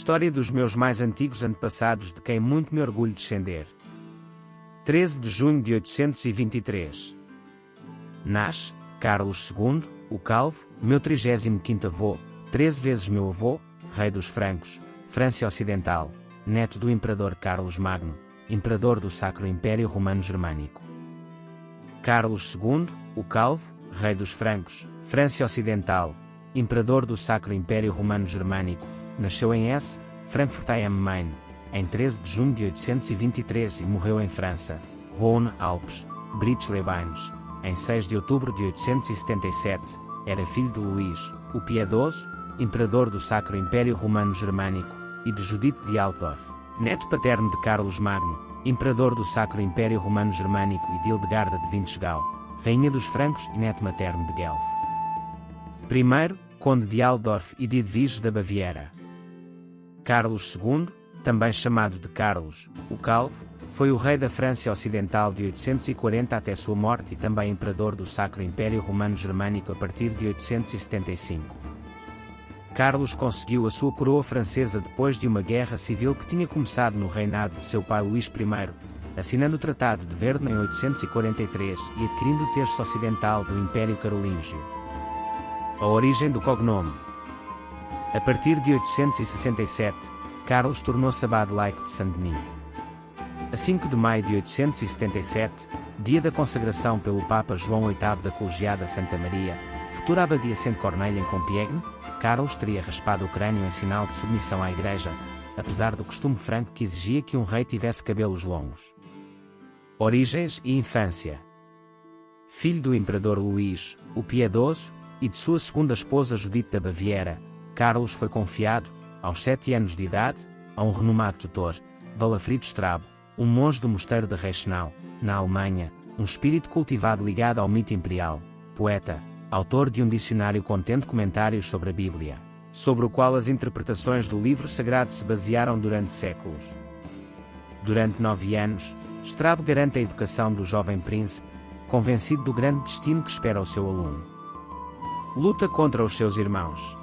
História dos meus mais antigos antepassados de quem muito me orgulho descender. 13 de junho de 823. Nasce Carlos II, o Calvo, meu 35º avô, 13 vezes meu avô, rei dos francos, França Ocidental, neto do imperador Carlos Magno, imperador do Sacro Império Romano Germânico. Carlos II, o Calvo, rei dos francos, França Ocidental, imperador do Sacro Império Romano Germânico, nasceu em S, Frankfurt am Main, em 13 de junho de 823 e morreu em França, Rhône, Alpes, Brich-les-Bains, em 6 de outubro de 877, era filho de Luís, o Piedoso, imperador do Sacro Império Romano Germânico, e de Judite de Altdorf, neto paterno de Carlos Magno, imperador do Sacro Império Romano Germânico e de Hildegarda de Winterthur, rainha dos francos e neto materno de Guelph. Primeiro, conde de Altdorf e de Edviges da Baviera. Carlos II, também chamado de Carlos, o Calvo, foi o rei da França Ocidental de 840 até sua morte e também imperador do Sacro Império Romano Germânico a partir de 875. Carlos conseguiu a sua coroa francesa depois de uma guerra civil que tinha começado no reinado de seu pai Luís I, assinando o Tratado de Verdun em 843 e adquirindo o terço ocidental do Império Carolíngio. A origem do cognome. A partir de 867, Carlos tornou-se abade laico de Saint-Denis. A 5 de maio de 877, dia da consagração pelo Papa João VIII da Colegiada Santa Maria, futura abadia Saint-Corneille em Compiègne, Carlos teria raspado o crânio em sinal de submissão à Igreja, apesar do costume franco que exigia que um rei tivesse cabelos longos. Origens e infância. Filho do imperador Luís, o Piedoso, e de sua segunda esposa Judite da Baviera, Carlos foi confiado, aos 7 anos de idade, a um renomado tutor, Walafrid Strabo, um monge do mosteiro de Reichenau, na Alemanha, um espírito cultivado ligado ao mito imperial, poeta, autor de um dicionário contendo comentários sobre a Bíblia, sobre o qual as interpretações do livro sagrado se basearam durante séculos. Durante 9 anos, Strabo garante a educação do jovem príncipe, convencido do grande destino que espera o seu aluno. Luta contra os seus irmãos.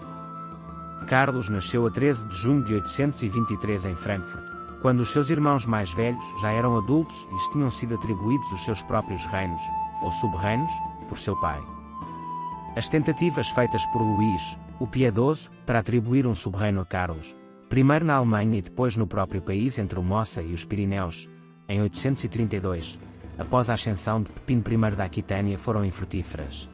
Carlos nasceu a 13 de junho de 823 em Frankfurt, quando os seus irmãos mais velhos já eram adultos e lhes tinham sido atribuídos os seus próprios reinos, ou sub-reinos, por seu pai. As tentativas feitas por Luís, o Piedoso, para atribuir um sub-reino a Carlos, primeiro na Alemanha e depois no próprio país entre o Mossa e os Pirineus, em 832, após a ascensão de Pepino I da Aquitânia foram infrutíferas.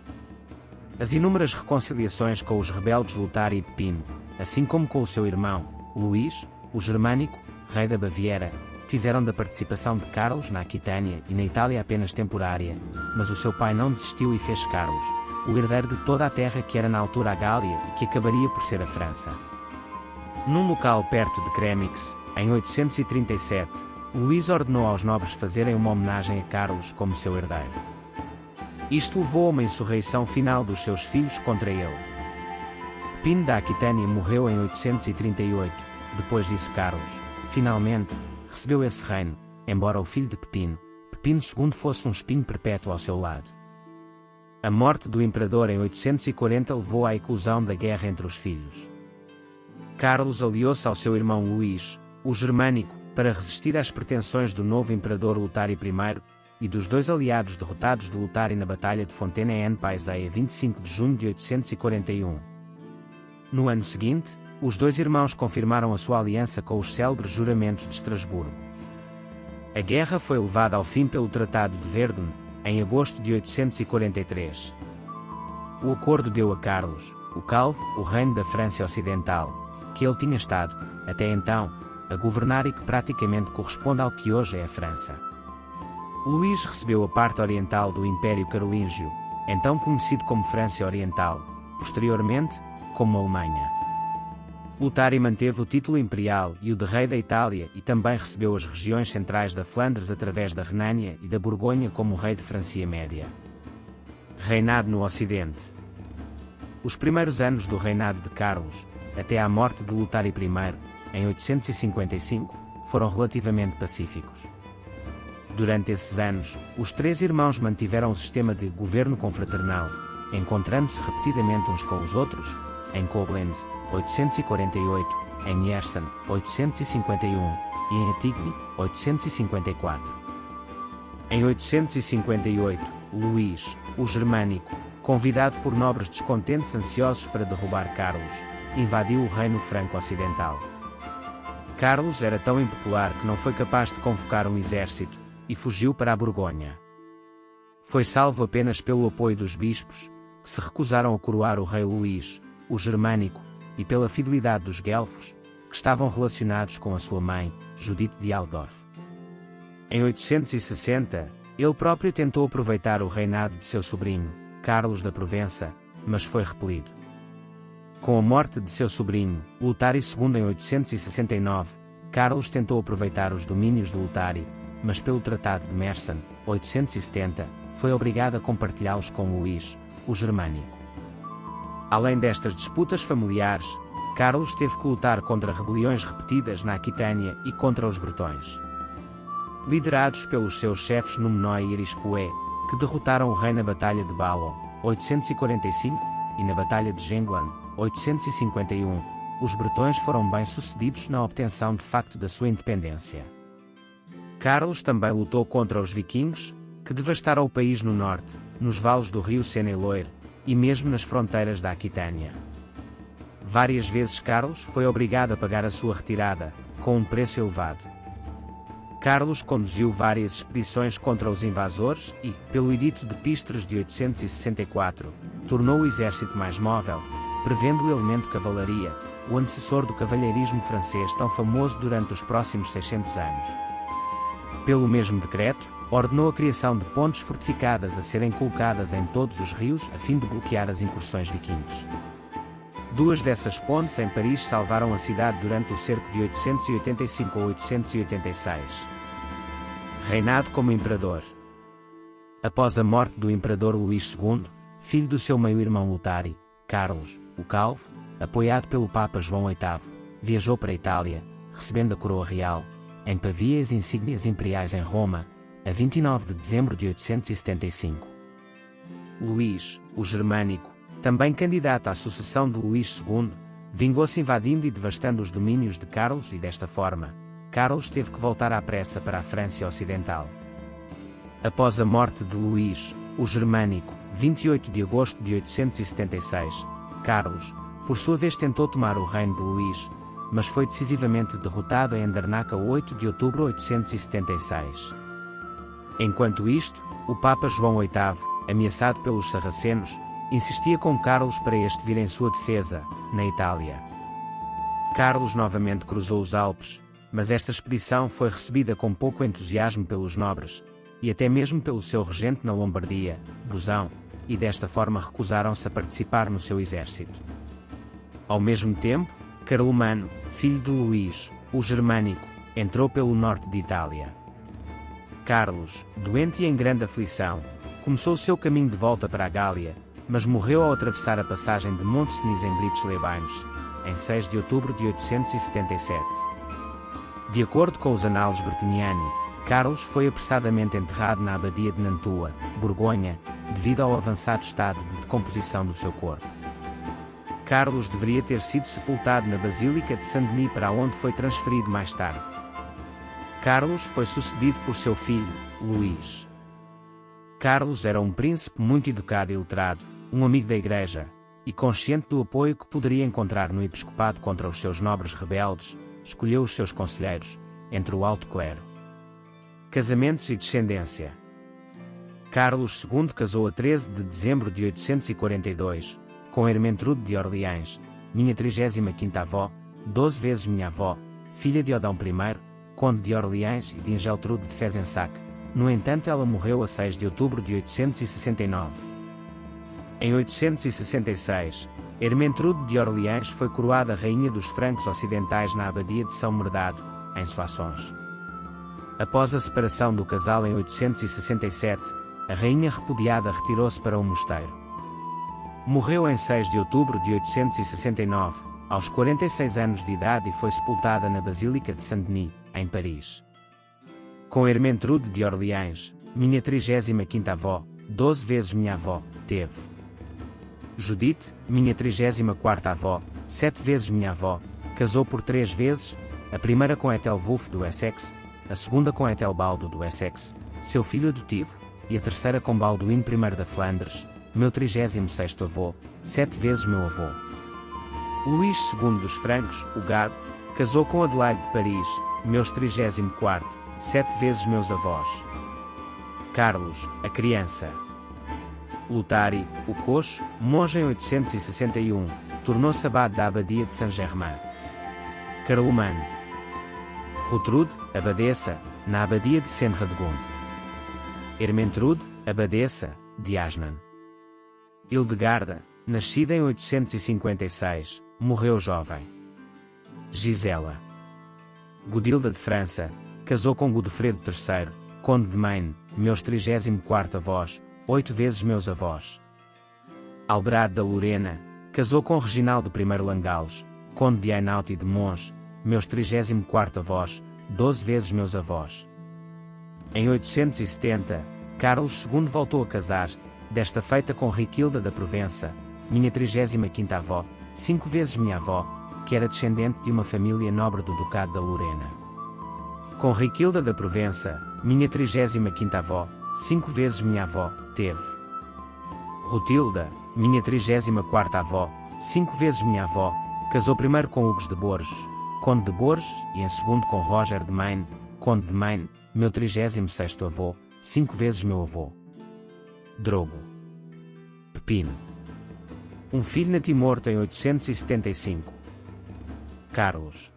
As inúmeras reconciliações com os rebeldes Lotário e Pepino, assim como com o seu irmão, Luís, o Germânico, rei da Baviera, fizeram da participação de Carlos na Aquitânia e na Itália apenas temporária, mas o seu pai não desistiu e fez Carlos, o herdeiro de toda a terra que era na altura a Gália e que acabaria por ser a França. Num local perto de Cremix, em 837, Luís ordenou aos nobres fazerem uma homenagem a Carlos como seu herdeiro. Isto levou a uma insurreição final dos seus filhos contra ele. Pepino da Aquitânia morreu em 838, depois disso Carlos, finalmente, recebeu esse reino, embora o filho de Pepino, Pepino II fosse um espinho perpétuo ao seu lado. A morte do imperador em 840 levou à eclosão da guerra entre os filhos. Carlos aliou-se ao seu irmão Luís, o Germânico, para resistir às pretensões do novo imperador Lotário I, e dos dois aliados derrotados de Lotário na Batalha de Fontaine-en-Paisay a 25 de junho de 841. No ano seguinte, os dois irmãos confirmaram a sua aliança com os célebres juramentos de Estrasburgo. A guerra foi levada ao fim pelo Tratado de Verdun, em agosto de 843. O acordo deu a Carlos, o Calvo, o reino da França Ocidental, que ele tinha estado, até então, a governar e que praticamente corresponde ao que hoje é a França. Luís recebeu a parte oriental do Império Carolíngio, então conhecido como França Oriental, posteriormente, como Alemanha. Lotário manteve o título imperial e o de rei da Itália e também recebeu as regiões centrais da Flandres através da Renânia e da Borgonha como rei de Francia Média. Reinado no Ocidente. Os primeiros anos do reinado de Carlos, até à morte de Lotário I, em 855, foram relativamente pacíficos. Durante esses anos, os três irmãos mantiveram um sistema de governo confraternal, encontrando-se repetidamente uns com os outros, em Koblenz, 848, em Miersen, 851, e em Attigny, 854. Em 858, Luís, o Germânico, convidado por nobres descontentes ansiosos para derrubar Carlos, invadiu o reino franco-ocidental. Carlos era tão impopular que não foi capaz de convocar um exército, e fugiu para a Borgonha. Foi salvo apenas pelo apoio dos bispos, que se recusaram a coroar o rei Luís, o Germânico, e pela fidelidade dos guelfos, que estavam relacionados com a sua mãe, Judite de Altdorf. Em 860, ele próprio tentou aproveitar o reinado de seu sobrinho, Carlos da Provença, mas foi repelido. Com a morte de seu sobrinho, Lutário II em 869, Carlos tentou aproveitar os domínios de Lutário, mas pelo Tratado de Meissen, 870, foi obrigado a compartilhá-los com Luís, o Germânico. Além destas disputas familiares, Carlos teve que lutar contra rebeliões repetidas na Aquitânia e contra os bretões. Liderados pelos seus chefes Númenor e Erispoé, que derrotaram o rei na Batalha de Ballon, 845, e na Batalha de Jengland, 851, os bretões foram bem-sucedidos na obtenção de facto da sua independência. Carlos também lutou contra os vikingos, que devastaram o país no norte, nos vales do rio Sena e Loire, e mesmo nas fronteiras da Aquitânia. Várias vezes Carlos foi obrigado a pagar a sua retirada, com um preço elevado. Carlos conduziu várias expedições contra os invasores e, pelo Edito de Pistres de 864, tornou o exército mais móvel, prevendo o elemento cavalaria, o antecessor do cavalheirismo francês tão famoso durante os próximos 600 anos. Pelo mesmo decreto, ordenou a criação de pontes fortificadas a serem colocadas em todos os rios a fim de bloquear as incursões vikingas. Duas dessas pontes em Paris salvaram a cidade durante o cerco de 885 a 886. Reinado como imperador. Após a morte do imperador Luís II, filho do seu meio-irmão Lutário, Carlos, o Calvo, apoiado pelo Papa João VIII, viajou para a Itália, recebendo a coroa real, em Pavia e as insígnias imperiais em Roma, a 29 de dezembro de 875. Luís, o Germânico, também candidato à sucessão de Luís II, vingou-se invadindo e devastando os domínios de Carlos e desta forma, Carlos teve que voltar à pressa para a França Ocidental. Após a morte de Luís, o Germânico, 28 de agosto de 876, Carlos, por sua vez tentou tomar o reino de Luís, mas foi decisivamente derrotado em Andernach a 8 de outubro de 876. Enquanto isto, o Papa João VIII, ameaçado pelos sarracenos, insistia com Carlos para este vir em sua defesa, na Itália. Carlos novamente cruzou os Alpes, mas esta expedição foi recebida com pouco entusiasmo pelos nobres, e até mesmo pelo seu regente na Lombardia, Brusão, e desta forma recusaram-se a participar no seu exército. Ao mesmo tempo, Carlomano, filho de Luís, o Germânico, entrou pelo norte de Itália. Carlos, doente e em grande aflição, começou o seu caminho de volta para a Gália, mas morreu ao atravessar a passagem de Monte Cenis em Briches-les-Bains, em 6 de outubro de 877. De acordo com os Anales Bertiniani, Carlos foi apressadamente enterrado na abadia de Nantua, Borgonha, devido ao avançado estado de decomposição do seu corpo. Carlos deveria ter sido sepultado na Basílica de Saint-Denis, para onde foi transferido mais tarde. Carlos foi sucedido por seu filho, Luís. Carlos era um príncipe muito educado e letrado, um amigo da Igreja, e consciente do apoio que poderia encontrar no episcopado contra os seus nobres rebeldes, escolheu os seus conselheiros, entre o alto clero. Casamentos e descendência. Carlos II casou a 13 de dezembro de 842, com Ermentrude de Orleans, minha 35ª avó, 12 vezes minha avó, filha de Odão I, conde de Orleans e de Engeltrude de Fezensac. No entanto, ela morreu a 6 de outubro de 869. Em 866, Ermentrude de Orleans foi coroada rainha dos francos ocidentais na abadia de São Merdado, em Soissons. Após a separação do casal em 867, a rainha repudiada retirou-se para um mosteiro. Morreu em 6 de outubro de 869, aos 46 anos de idade, e foi sepultada na Basílica de Saint-Denis, em Paris. Com Ermentrude de Orleans, minha 35ª avó, 12 vezes minha avó, teve. Judite, minha 34ª avó, 7 vezes minha avó, casou por 3 vezes, a primeira com Ethelwulf do Essex, a segunda com Ethelbaldo do Essex, seu filho adotivo, e a terceira com Balduíno I da Flandres, meu 36º avô, 7 vezes meu avô. Luís II dos Francos, o Gado, casou com Adelaide de Paris, meus 34º, 7 vezes meus avós. Carlos, a criança. Lutari, o Coxo, monge em 861, tornou-se abade da abadia de Saint-Germain. Carlomande. Rutrude, abadesa, na abadia de Saint-Radegonde. Ermentrude, abadesa, de Asnan. Hildegarda, nascida em 856, morreu jovem. Gisela. Godilda de França, casou com Godofredo III, conde de Maine, meus 34º avós, 8 vezes meus avós. Alberade da Lorena, casou com Reginaldo I Langalos, conde de Hainaut e de Mons, meus 34º avós, 12 vezes meus avós. Em 870, Carlos II voltou a casar, desta feita com Riquilda da Provença, minha 35ª avó, 5 vezes minha avó, que era descendente de uma família nobre do Ducado da Lorena. Com Riquilda da Provença, minha 35ª avó, 5 vezes minha avó, teve. Rutilda, minha 34ª avó, 5 vezes minha avó, casou primeiro com Hugues de Borges, conde de Borges, e em segundo com Roger de Maine, conde de Maine, meu 36º avô, 5 vezes meu avô. Drogo. Pepino. Um filho nascido morto em 875. Carlos.